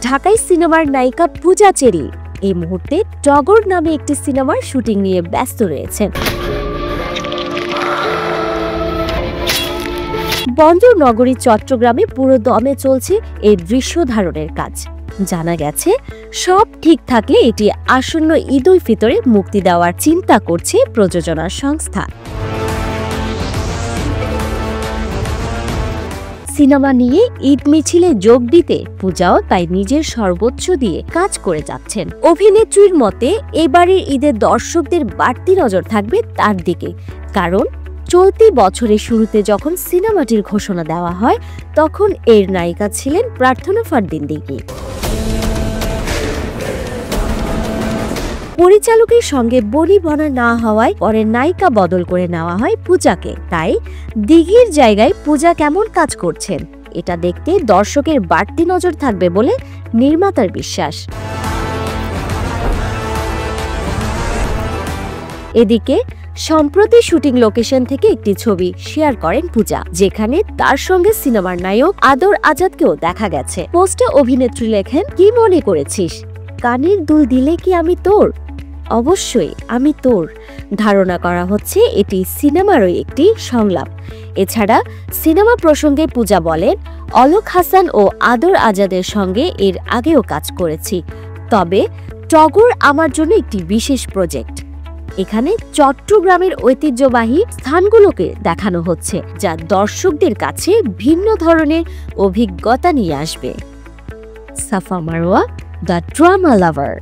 ঢাকাই সিনেমার নায়িকা পূজা চেরি এই মুহূর্তে টগর নামে একটি সিনেমার শুটিং নিয়ে ব্যস্ত রয়েছেন। বন্দর নগরী চট্টগ্রামে পুরো দমে চলছে এই দৃশ্য ধারণের কাজ। জানা গেছে সব ঠিক থাকলে এটি আসন্ন ঈদ উল ফিতরে মুক্তি দেওয়ার চিন্তা করছে প্রযোজনা সংস্থা। সিনেমা নিয়ে ঈদ মিছিলে যোগ দিতে পূজাও তাই নিজের সর্বোচ্চ দিয়ে কাজ করে যাচ্ছেন। অভিনেত্রীর মতে এবারের ঈদে দর্শকদের বাড়তি নজর থাকবে তার দিকে, কারণ চলতি বছরের শুরুতে যখন সিনেমাটির ঘোষণা দেওয়া হয় তখন এর নায়িকা ছিলেন প্রার্থনা ফারদিন দিঘি। পরিচালকের সঙ্গে বনিবনা না হওয়ায় পরে নায়িকা বদল করে নেওয়া হয় পূজাকে। তাই দিঘির জায়গায় পূজা কেমন কাজ করছেন এটা দেখতে দর্শকের বাড়তি নজর থাকবে বলে নির্মাতার বিশ্বাস। এদিকে সম্প্রতি শুটিং লোকেশন থেকে একটি ছবি শেয়ার করেন পূজা, যেখানে তার সঙ্গে সিনেমার নায়ক আদর আজাদকেও দেখা গেছে। পোস্টে অভিনেত্রী লেখেন, কি মনে করেছিস কানের দুল দিলে কি আমি তোর? অবশ্যই আমি তোর। ধারণা করা হচ্ছে এটি সিনেমারই একটি সংলাপ। এছাড়া সিনেমা প্রসঙ্গে পূজা বলেন, অলোক হাসান ও আদর আজাদের সঙ্গে এর আগেও কাজ করেছি, তবে টগর আমার জন্য একটি বিশেষ প্রজেক্ট। এখানে চট্টগ্রামের ঐতিহ্যবাহী স্থানগুলোকে দেখানো হচ্ছে, যা দর্শকদের কাছে ভিন্ন ধরনের অভিজ্ঞতা নিয়ে আসবে। সাফা মারওয়া, দ্য ড্রামা লাভার।